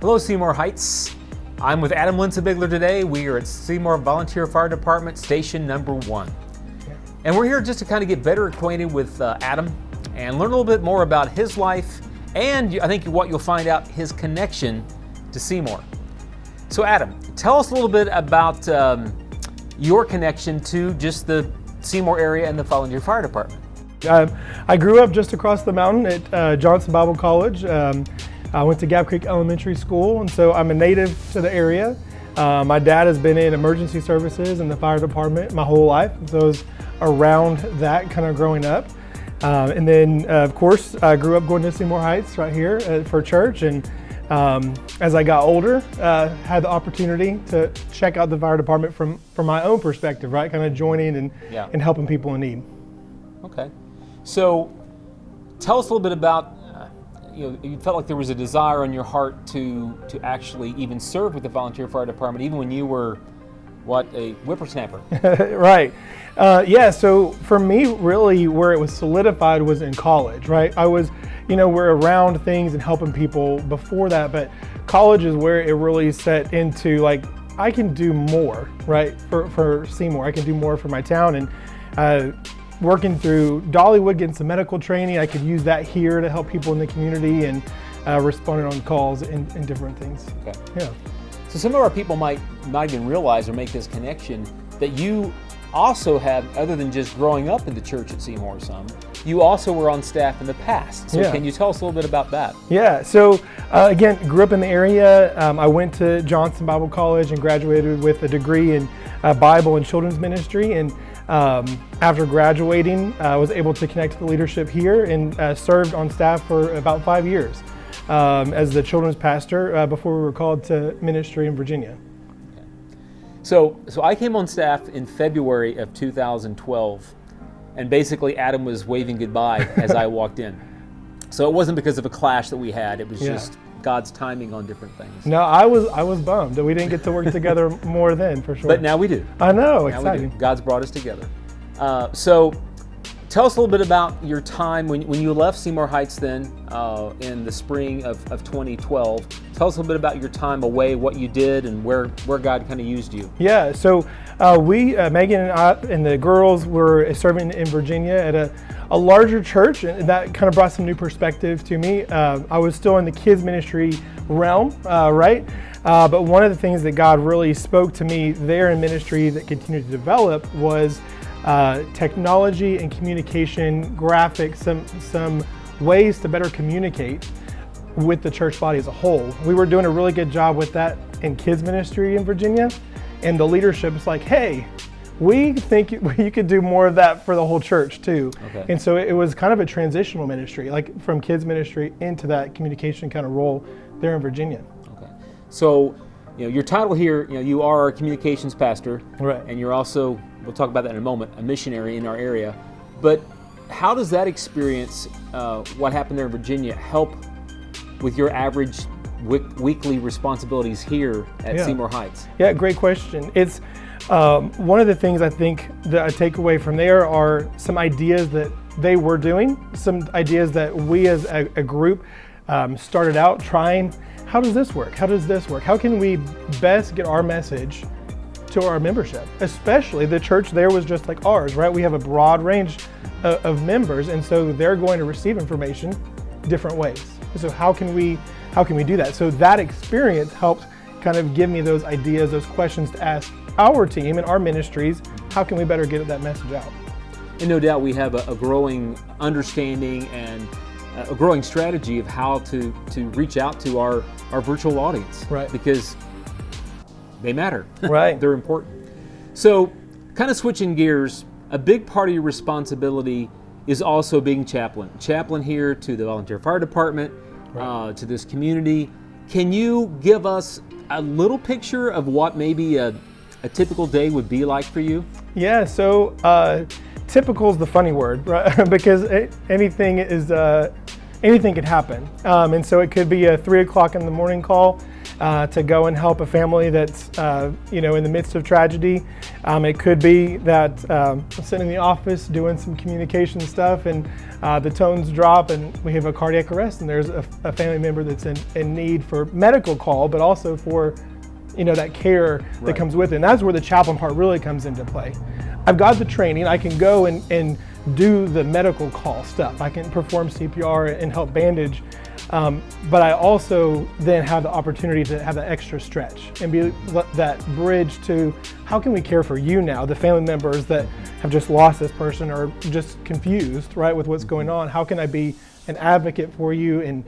Hello, Seymour Heights. I'm with Adam Linsenbigler today. We are at Seymour Volunteer Fire Department, station number 1. And we're here just to kind of get better acquainted with Adam and learn a little bit more about his life and I think what you'll find out, his connection to Seymour. So Adam, tell us a little bit about your connection to just the Seymour area and the Volunteer Fire Department. I grew up just across the mountain at Johnson Bible College. I went to Gap Creek Elementary School, and so I'm a native to the area. My dad has been in emergency services in the fire department my whole life, so I was around that kind of growing up. And then, of course, I grew up going to Seymour Heights right here for church, and as I got older, had the opportunity to check out the fire department from my own perspective, right? Kind of joining and helping people in need. Okay. So tell us a little bit about, you felt like there was a desire on your heart to actually even serve with the Volunteer Fire Department, even when you were, a whippersnapper. Right. So for me, really where it was solidified was in college, right? I was, we're around things and helping people before that, but college is where it really set into I can do more, right? For Seymour, I can do more for my town. And working through Dollywood, getting some medical training, I could use that here to help people in the community and responding on calls and different things. Okay. Yeah. So some of our people might not even realize or make this connection that you also have, other than just growing up in the church at Seymour you also were on staff in the past. So Can you tell us a little bit about that? Yeah, so again, grew up in the area. I went to Johnson Bible College and graduated with a degree in Bible and children's ministry. And after graduating, I was able to connect to the leadership here and served on staff for about 5 years as the children's pastor before we were called to ministry in Virginia. Okay. So I came on staff in February of 2012, and basically Adam was waving goodbye as I walked in. So it wasn't because of a clash that we had, it was just God's timing on different things. No, I was bummed that we didn't get to work together more then, for sure. But now we do. I know, now exciting. God's brought us together. So tell us a little bit about your time when you left Seymour Heights then in the spring of 2012. Tell us a little bit about your time away, what you did, and where God kind of used you. Yeah, so we, Megan and I and the girls were serving in Virginia at a larger church, and that kind of brought some new perspective to me. I was still in the kids ministry realm, right? But one of the things that God really spoke to me there in ministry that continued to develop was technology and communication, graphics, some ways to better communicate with the church body as a whole. We were doing a really good job with that in kids ministry in Virginia, and the leadership is like, hey, we think you could do more of that for the whole church too. Okay. And so it was kind of a transitional ministry, from kids ministry into that communication kind of role there in Virginia. Okay. So, your title here, you are a communications pastor, right? And you're also, we'll talk about that in a moment, a missionary in our area. But how does that experience, what happened there in Virginia, help with your average weekly responsibilities here at Seymour Heights? Yeah, great question. It's one of the things I think that I take away from there are some ideas that they were doing, some ideas that we as a group started out trying. How does this work? How does this work? How can we best get our message to our membership? Especially the church there was just like ours, right? We have a broad range of members, and so they're going to receive information different ways. So how can we do that? So that experience helped kind of give me those ideas, those questions to ask our team and our ministries. How can we better get that message out? And no doubt we have a growing understanding and a growing strategy of how to reach out to our virtual audience, right? Because they matter, right? They're important. So, kind of switching gears, a big part of your responsibility is also being chaplain here to the Volunteer Fire Department, right. To this community. Can you give us a little picture of what maybe a typical day would be like for you? Yeah. So. Typical is the funny word, right? Because anything could happen. And so it could be a 3 o'clock in the morning call to go and help a family that's in the midst of tragedy. It could be that I'm sitting in the office doing some communication stuff, and the tones drop, and we have a cardiac arrest, and there's a family member that's in need for medical call, but also for that care that comes with it. And that's where the chaplain part really comes into play. I've got the training. I can go and do the medical call stuff. I can perform CPR and help bandage. But I also then have the opportunity to have that extra stretch and be that bridge to how can we care for you now, the family members that have just lost this person or just confused, right, with what's going on. How can I be an advocate for you? And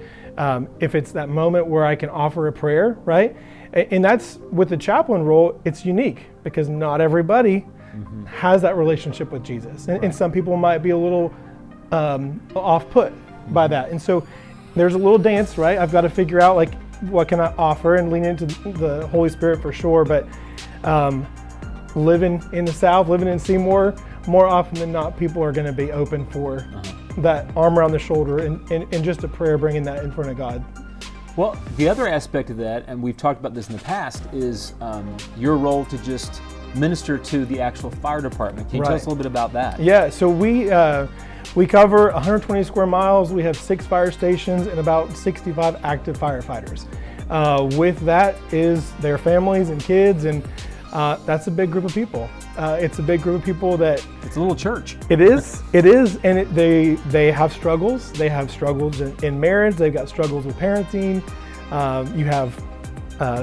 if it's that moment where I can offer a prayer, right? And that's with the chaplain role, it's unique because not everybody has that relationship with Jesus. And some people might be a little off-put by that. And so there's a little dance, right? I've got to figure out like what can I offer and lean into the Holy Spirit for sure. But living in the South, living in Seymour, more often than not, people are going to be open for that arm around the shoulder and just a prayer, bringing that in front of God. Well, the other aspect of that, and we've talked about this in the past, is your role to just minister to the actual fire department. Can you tell us a little bit about that? Yeah, so we cover 120 square miles. We have 6 fire stations and about 65 active firefighters. With that is their families and kids, and that's a big group of people. It's a big group of people that... It's a little church. It is, and they have struggles. They have struggles in marriage. They've got struggles with parenting. You have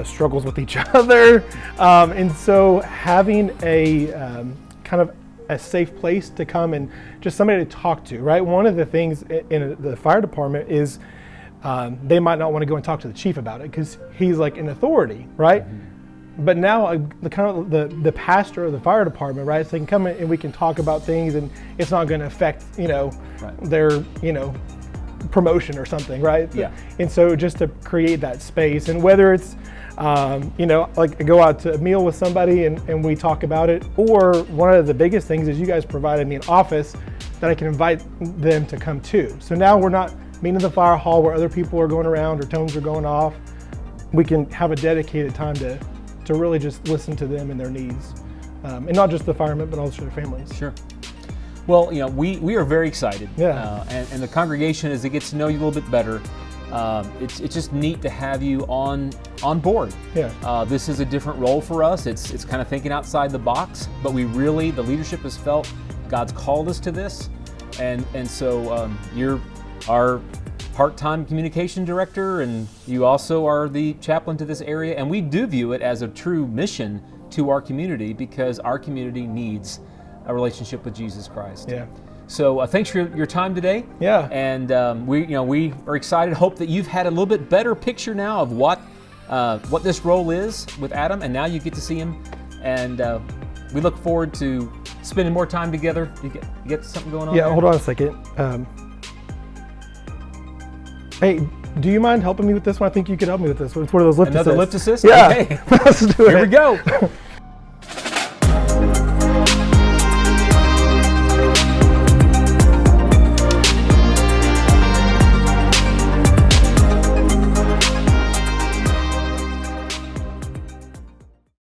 struggles with each other. And so having a kind of a safe place to come and just somebody to talk to, right? One of the things in the fire department is they might not want to go and talk to the chief about it because he's like an authority, right? But now the pastor of the fire department, right? So they can come in and we can talk about things, and it's not going to affect their promotion or something, right? Yeah. And so just to create that space, and whether it's like go out to a meal with somebody and we talk about it, or one of the biggest things is you guys provided me an office that I can invite them to come to. So now we're not meeting in the fire hall where other people are going around or tones are going off. We can have a dedicated time to really just listen to them and their needs, and not just the firemen, but also their families. Sure. Well, we are very excited. Yeah. And the congregation, as it gets to know you a little bit better, it's just neat to have you on board. Yeah. This is a different role for us. It's kind of thinking outside the box, but the leadership has felt God's called us to this, and so you're our part-time communication director, and you also are the chaplain to this area, and we do view it as a true mission to our community because our community needs a relationship with Jesus Christ. Yeah. So thanks for your time today. Yeah. And we are excited. Hope that you've had a little bit better picture now of what this role is with Adam, and now you get to see him. And we look forward to spending more time together. You get something going on? Yeah. there? Hold on a second. Hey, do you mind helping me with this one? I think you could help me with this one. It's one of those lift Another assists. lift assist? Yeah. Okay. Let's do it. Here we go.